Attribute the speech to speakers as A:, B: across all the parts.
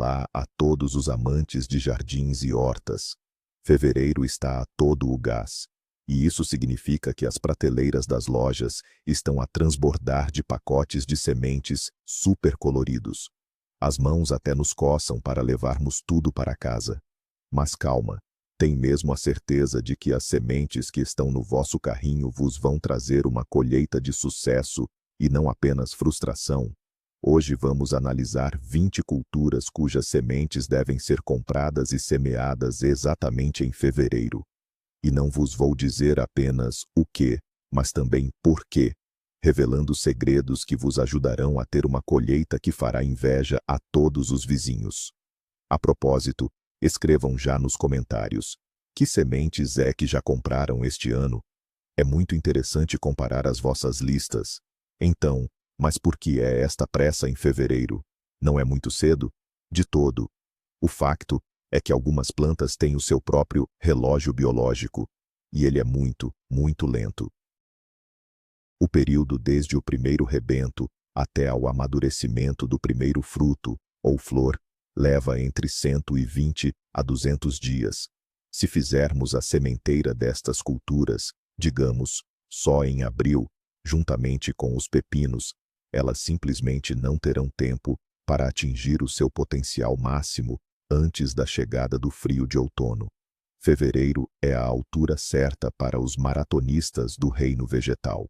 A: olá a todos os amantes de jardins e hortas. Fevereiro está a todo o gás. E isso significa que as prateleiras das lojas estão a transbordar de pacotes de sementes super coloridos. As mãos até nos coçam para levarmos tudo para casa. Mas calma, tem mesmo a certeza de que as sementes que estão no vosso carrinho vos vão trazer uma colheita de sucesso e não apenas frustração? Hoje vamos analisar 20 culturas cujas sementes devem ser compradas e semeadas exatamente em fevereiro. E não vos vou dizer apenas o que, mas também por quê, revelando segredos que vos ajudarão a ter uma colheita que fará inveja a todos os vizinhos. A propósito, escrevam já nos comentários: que sementes é que já compraram este ano? É muito interessante comparar as vossas listas. Então, mas por que é esta pressa em fevereiro? Não é muito cedo? De todo. O facto é que algumas plantas têm o seu próprio relógio biológico, e ele é muito, muito lento. O período desde o primeiro rebento até ao amadurecimento do primeiro fruto, ou flor, leva entre 120 a 200 dias. Se fizermos a sementeira destas culturas, digamos, só em abril, juntamente com os pepinos, elas simplesmente não terão tempo para atingir o seu potencial máximo antes da chegada do frio de outono. Fevereiro é a altura certa para os maratonistas do reino vegetal.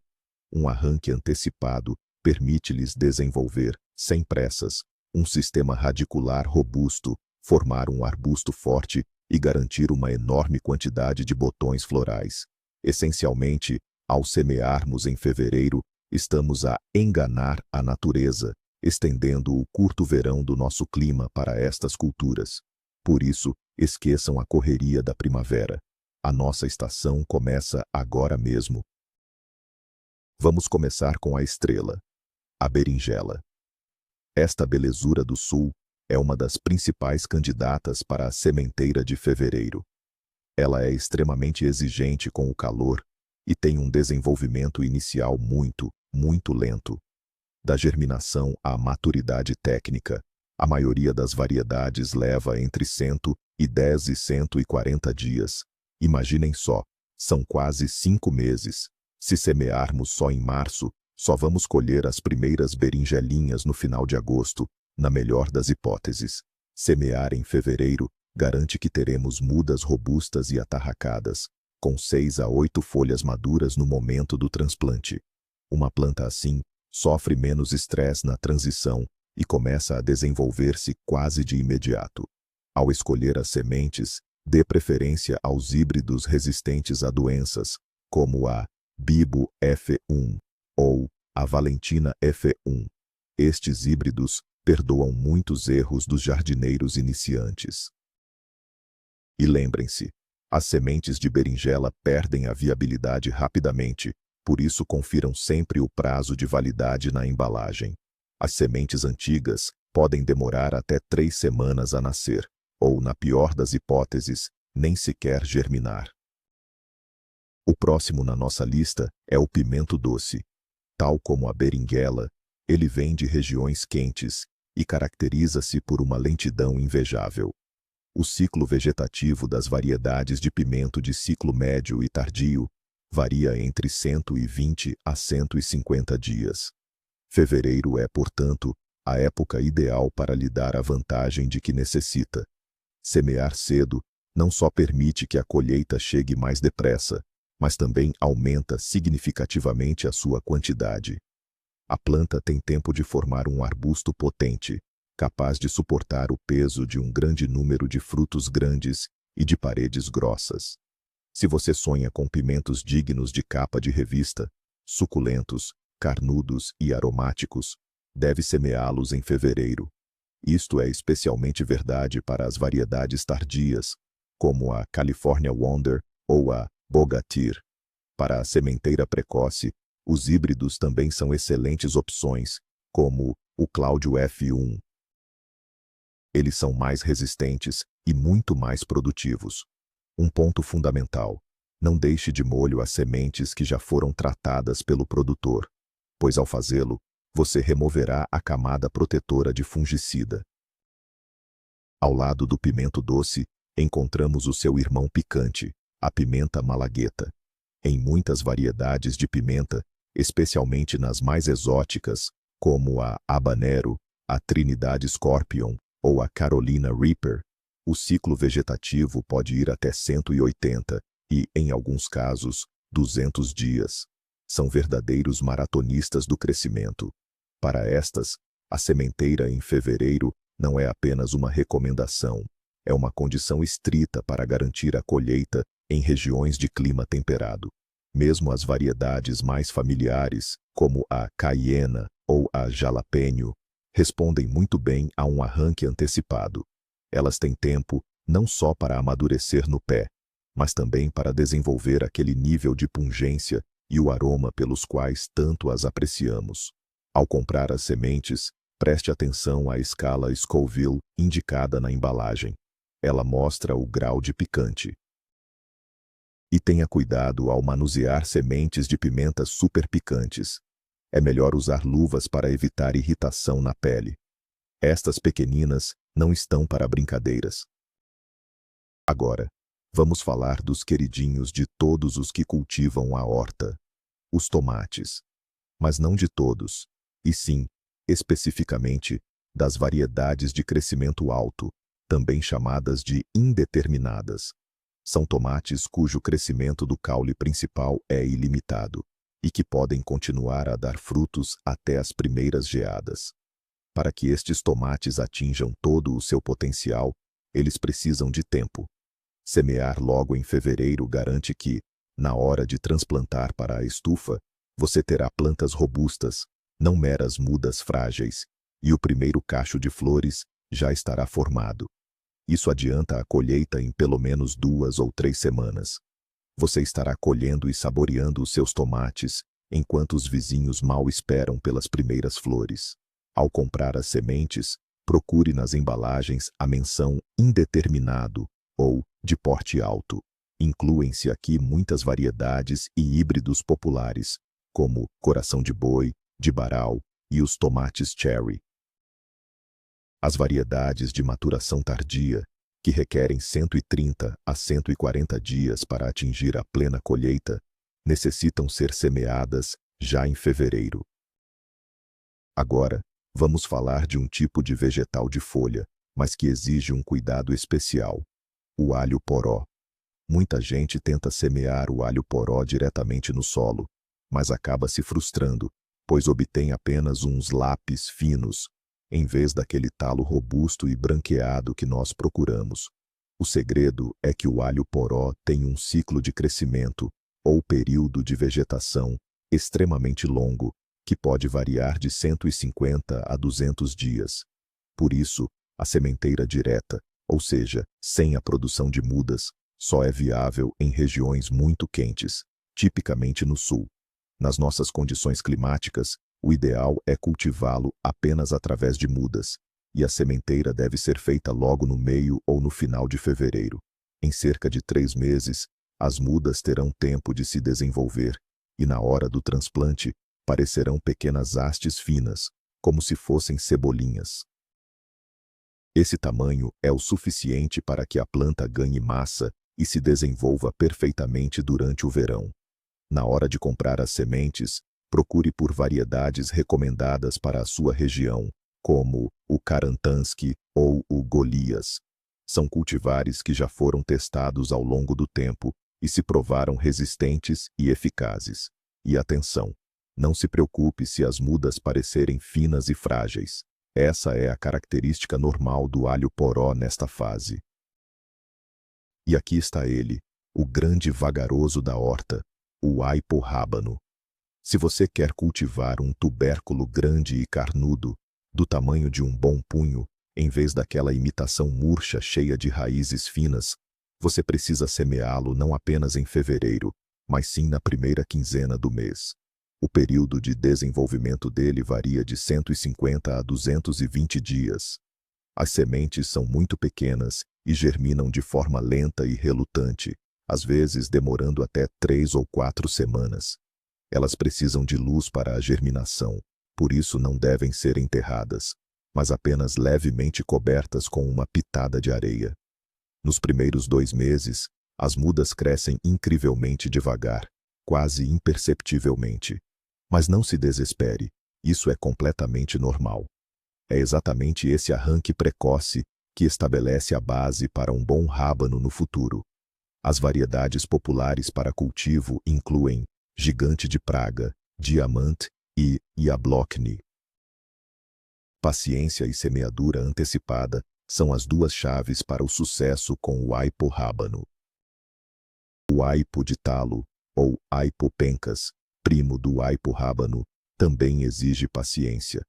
A: Um arranque antecipado permite-lhes desenvolver, sem pressas, um sistema radicular robusto, formar um arbusto forte e garantir uma enorme quantidade de botões florais. Essencialmente, ao semearmos em fevereiro, estamos a enganar a natureza, estendendo o curto verão do nosso clima para estas culturas. Por isso, esqueçam a correria da primavera. A nossa estação começa agora mesmo. Vamos começar com a estrela, a berinjela. Esta belezura do sul é uma das principais candidatas para a sementeira de fevereiro. Ela é extremamente exigente com o calor e tem um desenvolvimento inicial muito, muito lento. Da germinação à maturidade técnica, a maioria das variedades leva entre 110 e 140 dias. Imaginem só, são quase 5 meses. Se semearmos só em março, só vamos colher as primeiras berinjelinhas no final de agosto, na melhor das hipóteses. Semear em fevereiro garante que teremos mudas robustas e atarracadas, com 6 a 8 folhas maduras no momento do transplante. Uma planta assim sofre menos estresse na transição e começa a desenvolver-se quase de imediato. Ao escolher as sementes, dê preferência aos híbridos resistentes a doenças, como a Bibo F1 ou a Valentina F1. Estes híbridos perdoam muitos erros dos jardineiros iniciantes. E lembrem-se, as sementes de berinjela perdem a viabilidade rapidamente, por isso confiram sempre o prazo de validade na embalagem. As sementes antigas podem demorar até 3 semanas a nascer, ou, na pior das hipóteses, nem sequer germinar. O próximo na nossa lista é o pimento doce. Tal como a berinjela, ele vem de regiões quentes e caracteriza-se por uma lentidão invejável. O ciclo vegetativo das variedades de pimento de ciclo médio e tardio varia entre 120 a 150 dias. Fevereiro é, portanto, a época ideal para lhe dar a vantagem de que necessita. Semear cedo não só permite que a colheita chegue mais depressa, mas também aumenta significativamente a sua quantidade. A planta tem tempo de formar um arbusto potente, capaz de suportar o peso de um grande número de frutos grandes e de paredes grossas. Se você sonha com pimentos dignos de capa de revista, suculentos, carnudos e aromáticos, deve semeá-los em fevereiro. Isto é especialmente verdade para as variedades tardias, como a California Wonder ou a Bogatyr. Para a sementeira precoce, os híbridos também são excelentes opções, como o Cláudio F1. Eles são mais resistentes e muito mais produtivos. Um ponto fundamental: não deixe de molho as sementes que já foram tratadas pelo produtor, pois ao fazê-lo, você removerá a camada protetora de fungicida. Ao lado do pimento doce, encontramos o seu irmão picante, a pimenta malagueta. Em muitas variedades de pimenta, especialmente nas mais exóticas, como a habanero, a Trinidad Scorpion ou a Carolina Reaper, o ciclo vegetativo pode ir até 180 e, em alguns casos, 200 dias. São verdadeiros maratonistas do crescimento. Para estas, a sementeira em fevereiro não é apenas uma recomendação, é uma condição estrita para garantir a colheita em regiões de clima temperado. Mesmo as variedades mais familiares, como a cayena ou a jalapeno, respondem muito bem a um arranque antecipado. Elas têm tempo não só para amadurecer no pé, mas também para desenvolver aquele nível de pungência e o aroma pelos quais tanto as apreciamos. Ao comprar as sementes, preste atenção à escala Scoville indicada na embalagem. Ela mostra o grau de picante. E tenha cuidado ao manusear sementes de pimentas super picantes. É melhor usar luvas para evitar irritação na pele. Estas pequeninas não estão para brincadeiras. Agora, vamos falar dos queridinhos de todos os que cultivam a horta: os tomates. Mas não de todos, e sim, especificamente, das variedades de crescimento alto, também chamadas de indeterminadas. São tomates cujo crescimento do caule principal é ilimitado e que podem continuar a dar frutos até as primeiras geadas. Para que estes tomates atinjam todo o seu potencial, eles precisam de tempo. Semear logo em fevereiro garante que, na hora de transplantar para a estufa, você terá plantas robustas, não meras mudas frágeis, e o primeiro cacho de flores já estará formado. Isso adianta a colheita em pelo menos 2 ou 3 semanas. Você estará colhendo e saboreando os seus tomates, enquanto os vizinhos mal esperam pelas primeiras flores. Ao comprar as sementes, procure nas embalagens a menção indeterminado ou de porte alto. Incluem-se aqui muitas variedades e híbridos populares, como coração de boi, de baral e os tomates cherry. As variedades de maturação tardia, que requerem 130 a 140 dias para atingir a plena colheita, necessitam ser semeadas já em fevereiro. Agora, vamos falar de um tipo de vegetal de folha, mas que exige um cuidado especial: o alho poró. Muita gente tenta semear o alho poró diretamente no solo, mas acaba se frustrando, pois obtém apenas uns lápis finos, em vez daquele talo robusto e branqueado que nós procuramos. O segredo é que o alho poró tem um ciclo de crescimento, ou período de vegetação, extremamente longo, que pode variar de 150 a 200 dias. Por isso, a sementeira direta, ou seja, sem a produção de mudas, só é viável em regiões muito quentes, tipicamente no sul. Nas nossas condições climáticas, o ideal é cultivá-lo apenas através de mudas, e a sementeira deve ser feita logo no meio ou no final de fevereiro. Em cerca de 3 meses, as mudas terão tempo de se desenvolver, e na hora do transplante, parecerão pequenas hastes finas, como se fossem cebolinhas. Esse tamanho é o suficiente para que a planta ganhe massa e se desenvolva perfeitamente durante o verão. Na hora de comprar as sementes, procure por variedades recomendadas para a sua região, como o Karantansky ou o Golias. São cultivares que já foram testados ao longo do tempo e se provaram resistentes e eficazes. E atenção, não se preocupe se as mudas parecerem finas e frágeis. Essa é a característica normal do alho poró nesta fase. E aqui está ele, o grande vagaroso da horta, o aipo rábano. Se você quer cultivar um tubérculo grande e carnudo, do tamanho de um bom punho, em vez daquela imitação murcha cheia de raízes finas, você precisa semeá-lo não apenas em fevereiro, mas sim na primeira quinzena do mês. O período de desenvolvimento dele varia de 150 a 220 dias. As sementes são muito pequenas e germinam de forma lenta e relutante, às vezes demorando até 3 ou 4 semanas. Elas precisam de luz para a germinação, por isso não devem ser enterradas. mas apenas levemente cobertas com uma pitada de areia. Nos primeiros 2 meses, as mudas crescem incrivelmente devagar, quase imperceptivelmente. Mas não se desespere, isso é completamente normal. É exatamente esse arranque precoce que estabelece a base para um bom rábano no futuro. As variedades populares para cultivo incluem Gigante de Praga, Diamante e Jablonki. Paciência e semeadura antecipada são as duas chaves para o sucesso com o aipo rábano. O aipo de talo, ou aipo pencas, primo do aipo rábano, também exige paciência.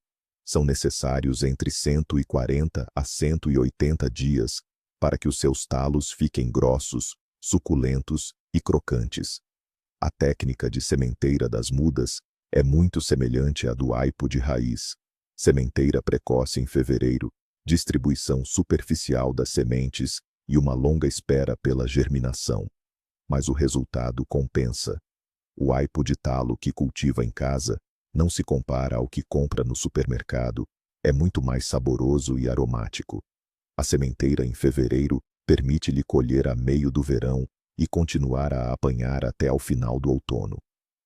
A: São necessários entre 140 a 180 dias para que os seus talos fiquem grossos, suculentos e crocantes. A técnica de sementeira das mudas é muito semelhante à do aipo de raiz. Sementeira precoce em fevereiro, distribuição superficial das sementes e uma longa espera pela germinação. Mas o resultado compensa. O aipo de talo que cultiva em casa não se compara ao que compra no supermercado, é muito mais saboroso e aromático. A sementeira em fevereiro permite-lhe colher a meio do verão e continuar a apanhar até ao final do outono.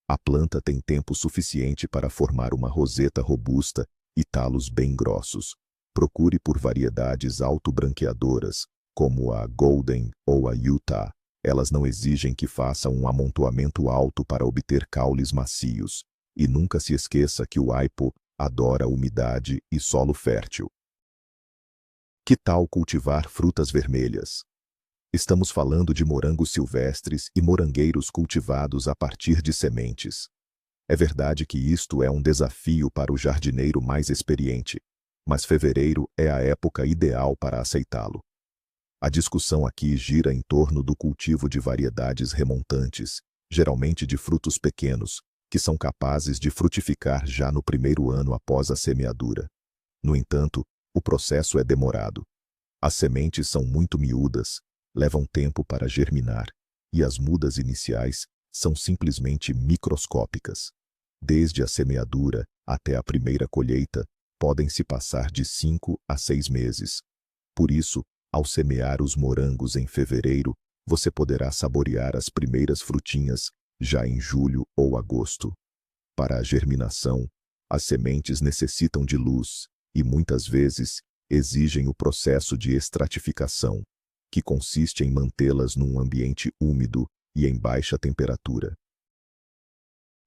A: A planta tem tempo suficiente para formar uma roseta robusta e talos bem grossos. Procure por variedades autobranqueadoras, como a Golden ou a Utah. Elas não exigem que faça um amontoamento alto para obter caules macios. E nunca se esqueça que o aipo adora umidade e solo fértil. Que tal cultivar frutas vermelhas? Estamos falando de morangos silvestres e morangueiros cultivados a partir de sementes. É verdade que isto é um desafio para o jardineiro mais experiente, mas fevereiro é a época ideal para aceitá-lo. A discussão aqui gira em torno do cultivo de variedades remontantes, geralmente de frutos pequenos, que são capazes de frutificar já no primeiro ano após a semeadura. No entanto, o processo é demorado. As sementes são muito miúdas, levam tempo para germinar, e as mudas iniciais são simplesmente microscópicas. Desde a semeadura até a primeira colheita, podem se passar de 5 a 6 meses. Por isso, ao semear os morangos em fevereiro, você poderá saborear as primeiras frutinhas já em julho ou agosto. Para a germinação, as sementes necessitam de luz e muitas vezes exigem o processo de estratificação, que consiste em mantê-las num ambiente úmido e em baixa temperatura.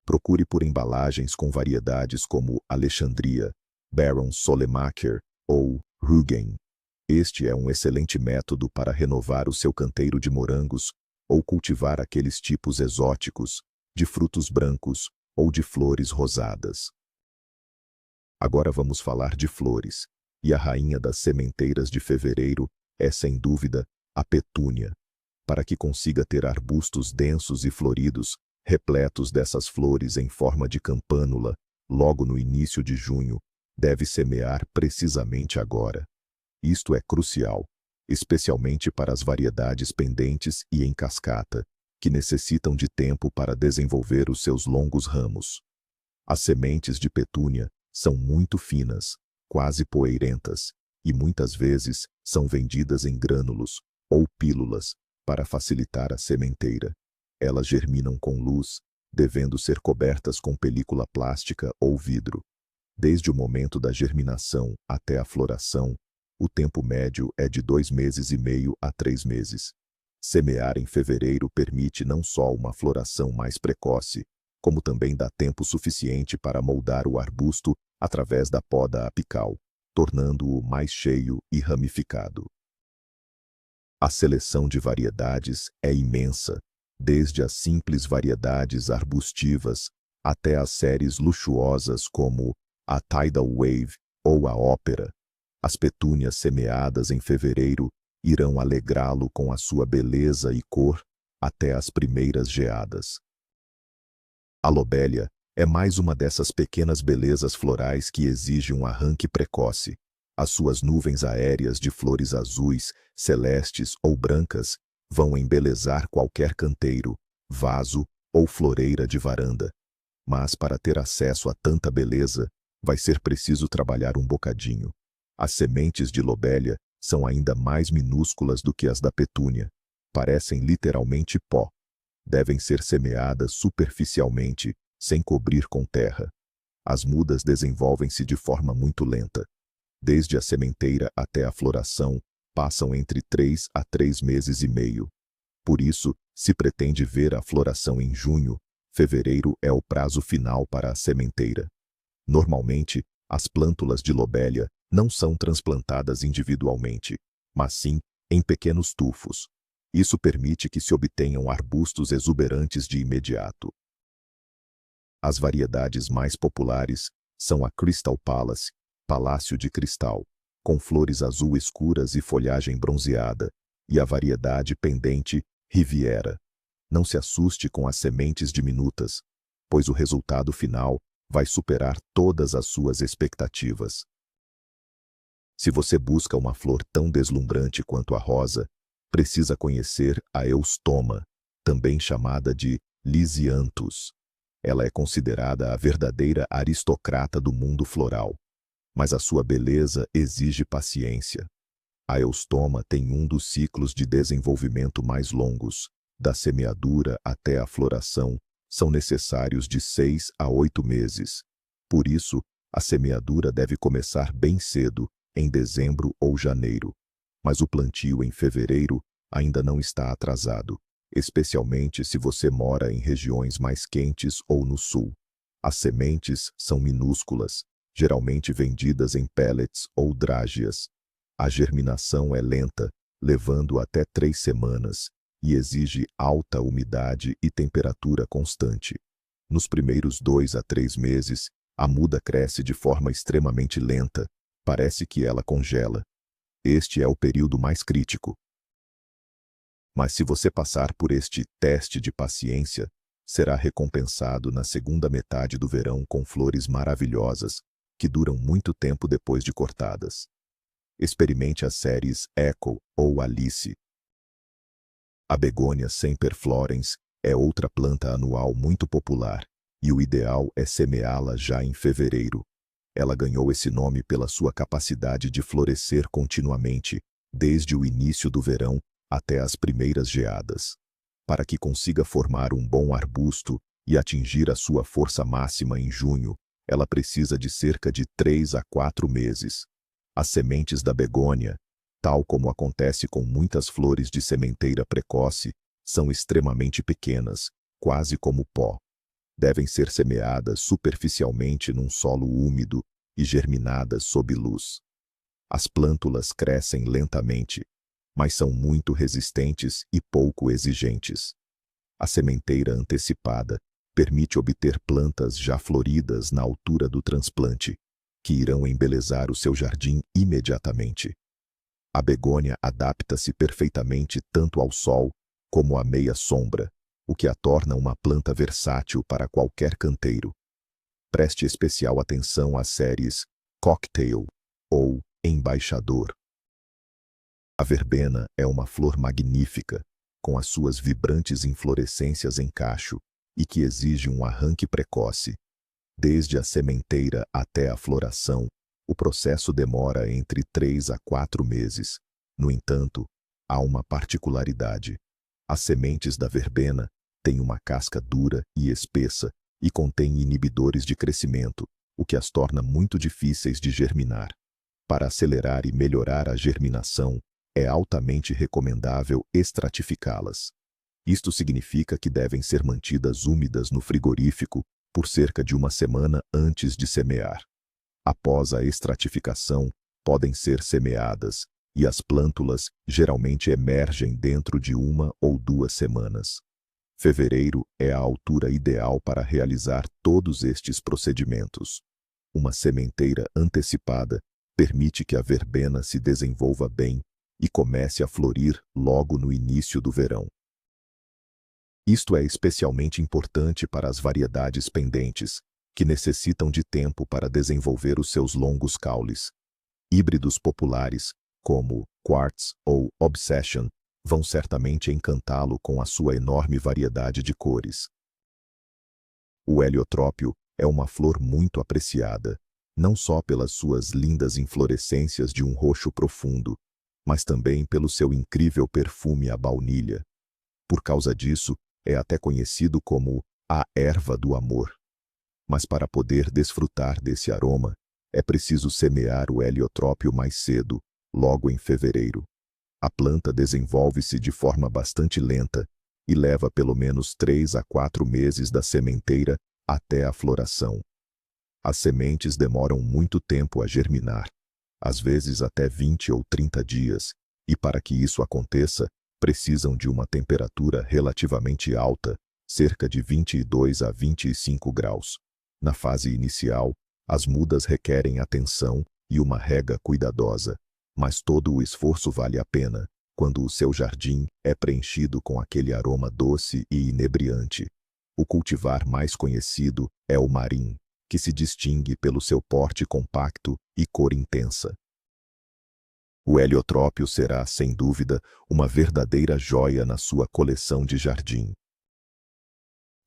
A: Procure por embalagens com variedades como Alexandria, Baron Solemacher ou Rügen. Este é um excelente método para renovar o seu canteiro de morangos ou cultivar aqueles tipos exóticos, de frutos brancos ou de flores rosadas. Agora vamos falar de flores, e a rainha das sementeiras de fevereiro é, sem dúvida, a petúnia. Para que consiga ter arbustos densos e floridos, repletos dessas flores em forma de campânula, logo no início de junho, deve semear precisamente agora. Isto é crucial, especialmente para as variedades pendentes e em cascata, que necessitam de tempo para desenvolver os seus longos ramos. As sementes de petúnia são muito finas, quase poeirentas, e muitas vezes são vendidas em grânulos ou pílulas para facilitar a sementeira. Elas germinam com luz, devendo ser cobertas com película plástica ou vidro. Desde o momento da germinação até a floração, o tempo médio é de 2,5 meses a 3 meses. Semear em fevereiro permite não só uma floração mais precoce, como também dá tempo suficiente para moldar o arbusto através da poda apical, tornando-o mais cheio e ramificado. A seleção de variedades é imensa, desde as simples variedades arbustivas até as séries luxuosas como a Tidal Wave ou a Ópera. As petúnias semeadas em fevereiro irão alegrá-lo com a sua beleza e cor até as primeiras geadas. A lobélia é mais uma dessas pequenas belezas florais que exige um arranque precoce. As suas nuvens aéreas de flores azuis, celestes ou brancas vão embelezar qualquer canteiro, vaso ou floreira de varanda. Mas para ter acesso a tanta beleza, vai ser preciso trabalhar um bocadinho. As sementes de lobelia são ainda mais minúsculas do que as da petúnia. Parecem literalmente pó. Devem ser semeadas superficialmente, sem cobrir com terra. As mudas desenvolvem-se de forma muito lenta. Desde a sementeira até a floração, passam entre 3 a 3 meses e meio. Por isso, se pretende ver a floração em junho, fevereiro é o prazo final para a sementeira. Normalmente, as plântulas de lobelia não são transplantadas individualmente, mas sim em pequenos tufos. Isso permite que se obtenham arbustos exuberantes de imediato. As variedades mais populares são a Crystal Palace, Palácio de Cristal, com flores azul escuras e folhagem bronzeada, e a variedade pendente Riviera. Não se assuste com as sementes diminutas, pois o resultado final vai superar todas as suas expectativas. Se você busca uma flor tão deslumbrante quanto a rosa, precisa conhecer a Eustoma, também chamada de Lisianthus. Ela é considerada a verdadeira aristocrata do mundo floral, mas a sua beleza exige paciência. A Eustoma tem um dos ciclos de desenvolvimento mais longos. Da semeadura até a floração, são necessários de 6 a 8 meses. Por isso, a semeadura deve começar bem cedo, em dezembro ou janeiro. Mas o plantio em fevereiro ainda não está atrasado, especialmente se você mora em regiões mais quentes ou no sul. As sementes são minúsculas, geralmente vendidas em pellets ou drágeas. A germinação é lenta, levando até 3 semanas, e exige alta umidade e temperatura constante. Nos primeiros 2 a 3 meses, a muda cresce de forma extremamente lenta, parece que ela congela. Este é o período mais crítico. Mas se você passar por este teste de paciência, será recompensado na segunda metade do verão com flores maravilhosas, que duram muito tempo depois de cortadas. Experimente as séries Echo ou Alice. A begônia semperflorens é outra planta anual muito popular, e o ideal é semeá-la já em fevereiro. Ela ganhou esse nome pela sua capacidade de florescer continuamente, desde o início do verão até as primeiras geadas. Para que consiga formar um bom arbusto e atingir a sua força máxima em junho, ela precisa de cerca de 3 a 4 meses. As sementes da begônia, tal como acontece com muitas flores de sementeira precoce, são extremamente pequenas, quase como pó. Devem ser semeadas superficialmente num solo úmido e germinadas sob luz. As plântulas crescem lentamente, mas são muito resistentes e pouco exigentes. A sementeira antecipada permite obter plantas já floridas na altura do transplante, que irão embelezar o seu jardim imediatamente. A begônia adapta-se perfeitamente tanto ao sol como à meia sombra, o que a torna uma planta versátil para qualquer canteiro. Preste especial atenção às séries Cocktail ou Embaixador. A verbena é uma flor magnífica, com as suas vibrantes inflorescências em cacho, e que exige um arranque precoce. Desde a sementeira até a floração, o processo demora entre 3 a 4 meses. No entanto, há uma particularidade. As sementes da verbena têm uma casca dura e espessa e contêm inibidores de crescimento, o que as torna muito difíceis de germinar. Para acelerar e melhorar a germinação, é altamente recomendável estratificá-las. Isto significa que devem ser mantidas úmidas no frigorífico por cerca de 1 semana antes de semear. Após a estratificação, podem ser semeadas, e as plântulas geralmente emergem dentro de 1 ou 2 semanas. Fevereiro é a altura ideal para realizar todos estes procedimentos. Uma sementeira antecipada permite que a verbena se desenvolva bem e comece a florir logo no início do verão. Isto é especialmente importante para as variedades pendentes, que necessitam de tempo para desenvolver os seus longos caules. Híbridos populares, como Quartz ou Obsession, vão certamente encantá-lo com a sua enorme variedade de cores. O heliotrópio é uma flor muito apreciada, não só pelas suas lindas inflorescências de um roxo profundo, mas também pelo seu incrível perfume à baunilha. Por causa disso, é até conhecido como a erva do amor. Mas para poder desfrutar desse aroma, é preciso semear o heliotrópio mais cedo, logo em fevereiro. A planta desenvolve-se de forma bastante lenta e leva pelo menos 3 a 4 meses da sementeira até a floração. As sementes demoram muito tempo a germinar, às vezes até 20 ou 30 dias, e para que isso aconteça, precisam de uma temperatura relativamente alta, cerca de 22 a 25 graus. Na fase inicial, as mudas requerem atenção e uma rega cuidadosa, mas todo o esforço vale a pena quando o seu jardim é preenchido com aquele aroma doce e inebriante. O cultivar mais conhecido é o marim, que se distingue pelo seu porte compacto e cor intensa. O heliotrópio será, sem dúvida, uma verdadeira joia na sua coleção de jardim.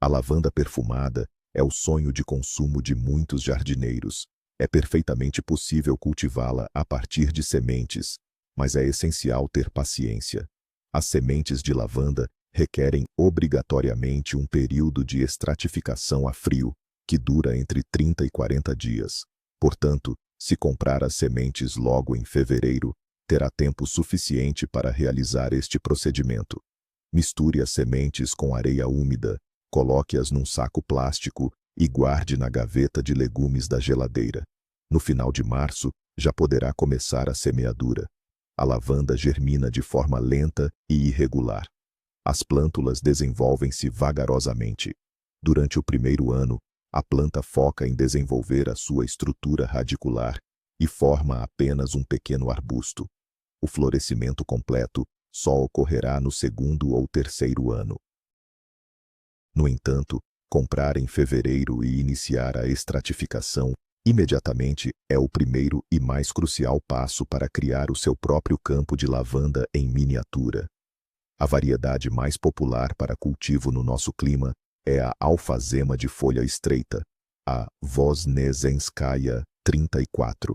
A: A lavanda perfumada é o sonho de consumo de muitos jardineiros. É perfeitamente possível cultivá-la a partir de sementes, mas é essencial ter paciência. As sementes de lavanda requerem obrigatoriamente um período de estratificação a frio, que dura entre 30 e 40 dias. Portanto, se comprar as sementes logo em fevereiro, terá tempo suficiente para realizar este procedimento. Misture as sementes com areia úmida, coloque-as num saco plástico e guarde na gaveta de legumes da geladeira. No final de março, já poderá começar a semeadura. A lavanda germina de forma lenta e irregular. As plântulas desenvolvem-se vagarosamente. Durante o primeiro ano, a planta foca em desenvolver a sua estrutura radicular e forma apenas um pequeno arbusto. O florescimento completo só ocorrerá no segundo ou terceiro ano. No entanto, comprar em fevereiro e iniciar a estratificação imediatamente é o primeiro e mais crucial passo para criar o seu próprio campo de lavanda em miniatura. A variedade mais popular para cultivo no nosso clima é a alfazema de folha estreita, a Voznesenskaya 34.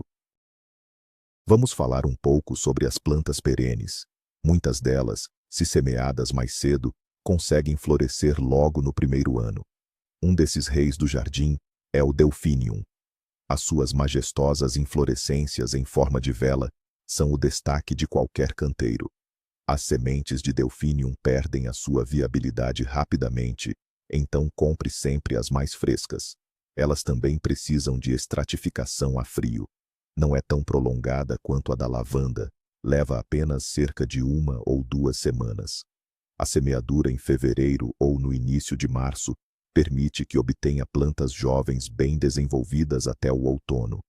A: Vamos falar um pouco sobre as plantas perenes. Muitas delas, se semeadas mais cedo, conseguem florescer logo no primeiro ano. Um desses reis do jardim é o Delphinium. As suas majestosas inflorescências em forma de vela são o destaque de qualquer canteiro. As sementes de Delphinium perdem a sua viabilidade rapidamente, então compre sempre as mais frescas. Elas também precisam de estratificação a frio. Não é tão prolongada quanto a da lavanda, leva apenas cerca de 1 ou 2 semanas. A semeadura em fevereiro ou no início de março permite que obtenha plantas jovens bem desenvolvidas até o outono.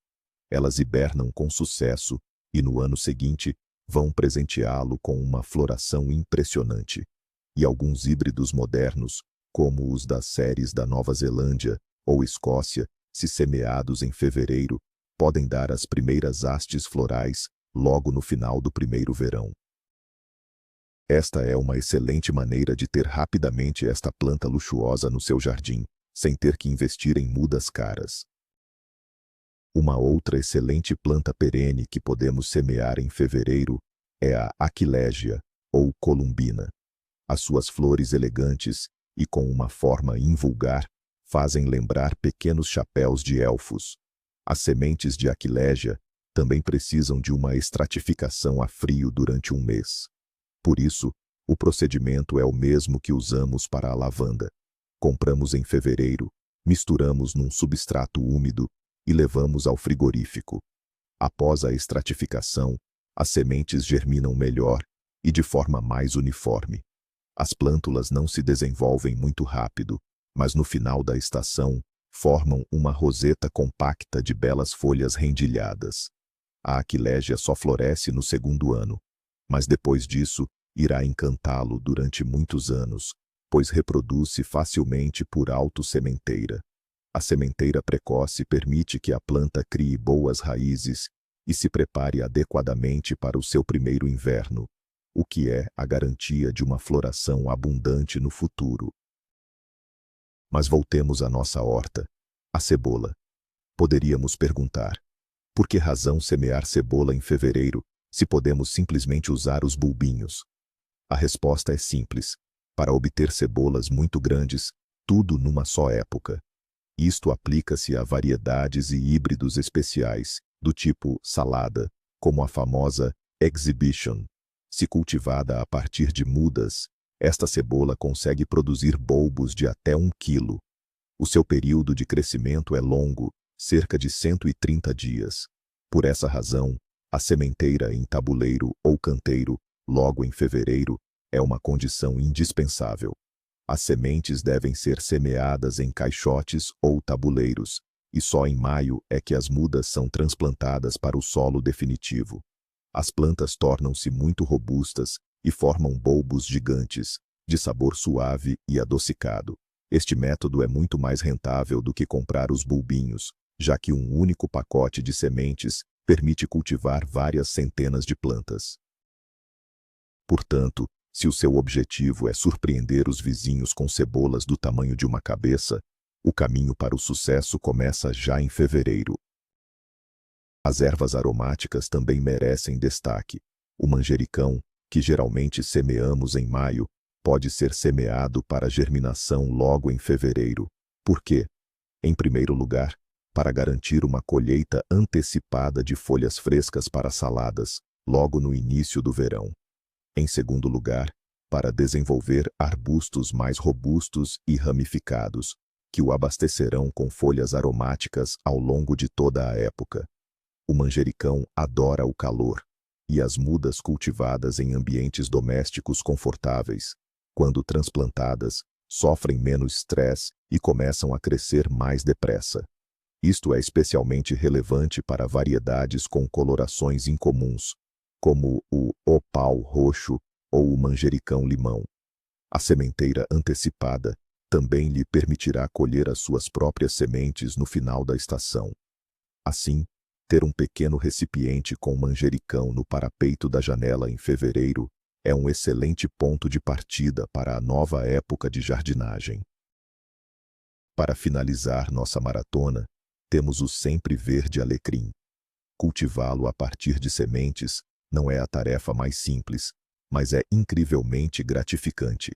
A: Elas hibernam com sucesso e no ano seguinte vão presenteá-lo com uma floração impressionante. E alguns híbridos modernos, como os das séries da Nova Zelândia ou Escócia, se semeados em fevereiro, podem dar as primeiras hastes florais logo no final do primeiro verão. Esta é uma excelente maneira de ter rapidamente esta planta luxuosa no seu jardim, sem ter que investir em mudas caras. Uma outra excelente planta perene que podemos semear em fevereiro é a Aquilegia, ou columbina. As suas flores elegantes e com uma forma invulgar fazem lembrar pequenos chapéus de elfos. As sementes de Aquilegia também precisam de uma estratificação a frio durante um mês. Por isso, o procedimento é o mesmo que usamos para a lavanda. Compramos em fevereiro, misturamos num substrato úmido e levamos ao frigorífico. Após a estratificação, as sementes germinam melhor e de forma mais uniforme. As plântulas não se desenvolvem muito rápido, mas no final da estação formam uma roseta compacta de belas folhas rendilhadas. A Aquilegia só floresce no segundo ano, mas depois disso irá encantá-lo durante muitos anos, pois reproduz-se facilmente por autossementeira. A sementeira precoce permite que a planta crie boas raízes e se prepare adequadamente para o seu primeiro inverno, o que é a garantia de uma floração abundante no futuro. Mas voltemos à nossa horta, a cebola. Poderíamos perguntar: por que razão semear cebola em fevereiro, se podemos simplesmente usar os bulbinhos? A resposta é simples: para obter cebolas muito grandes, tudo numa só época. Isto aplica-se a variedades e híbridos especiais, do tipo salada, como a famosa Exhibition. Se cultivada a partir de mudas, esta cebola consegue produzir bulbos de até 1 quilo. O seu período de crescimento é longo, cerca de 130 dias. Por essa razão, a sementeira em tabuleiro ou canteiro, logo em fevereiro, é uma condição indispensável. As sementes devem ser semeadas em caixotes ou tabuleiros, e só em maio é que as mudas são transplantadas para o solo definitivo. As plantas tornam-se muito robustas e formam bulbos gigantes, de sabor suave e adocicado. Este método é muito mais rentável do que comprar os bulbinhos, já que um único pacote de sementes permite cultivar várias centenas de plantas. Portanto, se o seu objetivo é surpreender os vizinhos com cebolas do tamanho de uma cabeça, o caminho para o sucesso começa já em fevereiro. As ervas aromáticas também merecem destaque. O manjericão, que geralmente semeamos em maio, pode ser semeado para germinação logo em fevereiro. Por quê? Em primeiro lugar, para garantir uma colheita antecipada de folhas frescas para saladas, logo no início do verão. Em segundo lugar, para desenvolver arbustos mais robustos e ramificados, que o abastecerão com folhas aromáticas ao longo de toda a época. O manjericão adora o calor, e as mudas cultivadas em ambientes domésticos confortáveis, quando transplantadas, sofrem menos estresse e começam a crescer mais depressa. Isto é especialmente relevante para variedades com colorações incomuns, como o opal roxo ou o manjericão-limão. A sementeira antecipada também lhe permitirá colher as suas próprias sementes no final da estação. Assim, ter um pequeno recipiente com manjericão no parapeito da janela em fevereiro é um excelente ponto de partida para a nova época de jardinagem. Para finalizar nossa maratona, temos o sempre verde alecrim. Cultivá-lo a partir de sementes não é a tarefa mais simples, mas é incrivelmente gratificante.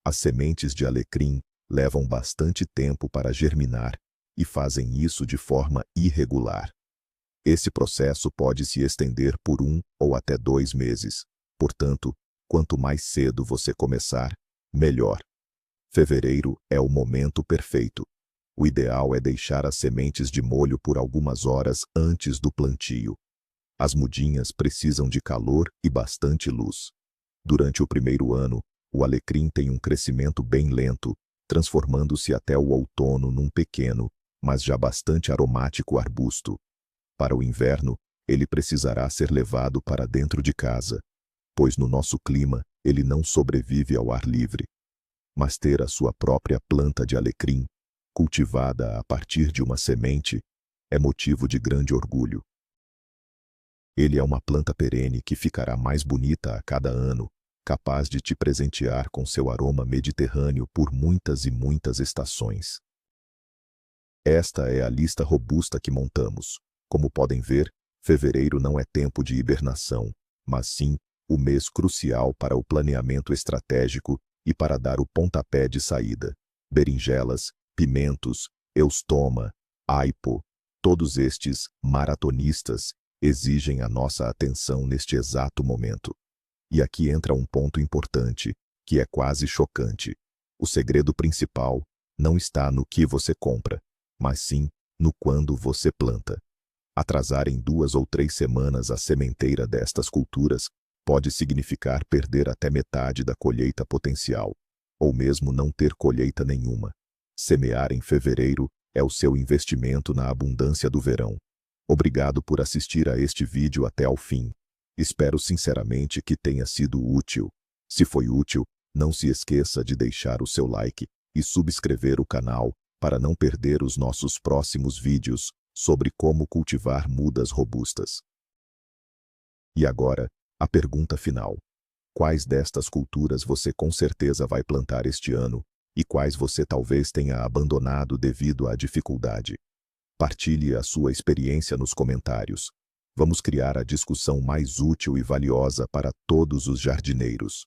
A: As sementes de alecrim levam bastante tempo para germinar e fazem isso de forma irregular. Esse processo pode se estender por 1 ou até 2 meses. Portanto, quanto mais cedo você começar, melhor. Fevereiro é o momento perfeito. O ideal é deixar as sementes de molho por algumas horas antes do plantio. As mudinhas precisam de calor e bastante luz. Durante o primeiro ano, o alecrim tem um crescimento bem lento, transformando-se até o outono num pequeno, mas já bastante aromático arbusto. Para o inverno, ele precisará ser levado para dentro de casa, pois no nosso clima ele não sobrevive ao ar livre. Mas ter a sua própria planta de alecrim, cultivada a partir de uma semente, é motivo de grande orgulho. Ele é uma planta perene que ficará mais bonita a cada ano, capaz de te presentear com seu aroma mediterrâneo por muitas e muitas estações. Esta é a lista robusta que montamos. Como podem ver, fevereiro não é tempo de hibernação, mas sim o mês crucial para o planeamento estratégico e para dar o pontapé de saída. Berinjelas, pimentos, eustoma, aipo, todos estes maratonistas exigem a nossa atenção neste exato momento. E aqui entra um ponto importante, que é quase chocante. O segredo principal não está no que você compra, mas sim no quando você planta. Atrasar em 2 ou 3 semanas a sementeira destas culturas pode significar perder até metade da colheita potencial, ou mesmo não ter colheita nenhuma. Semear em fevereiro é o seu investimento na abundância do verão. Obrigado por assistir a este vídeo até ao fim. Espero sinceramente que tenha sido útil. Se foi útil, não se esqueça de deixar o seu like e subscrever o canal para não perder os nossos próximos vídeos sobre como cultivar mudas robustas. E agora, a pergunta final. Quais destas culturas você com certeza vai plantar este ano e quais você talvez tenha abandonado devido à dificuldade? Compartilhe a sua experiência nos comentários. Vamos criar a discussão mais útil e valiosa para todos os jardineiros.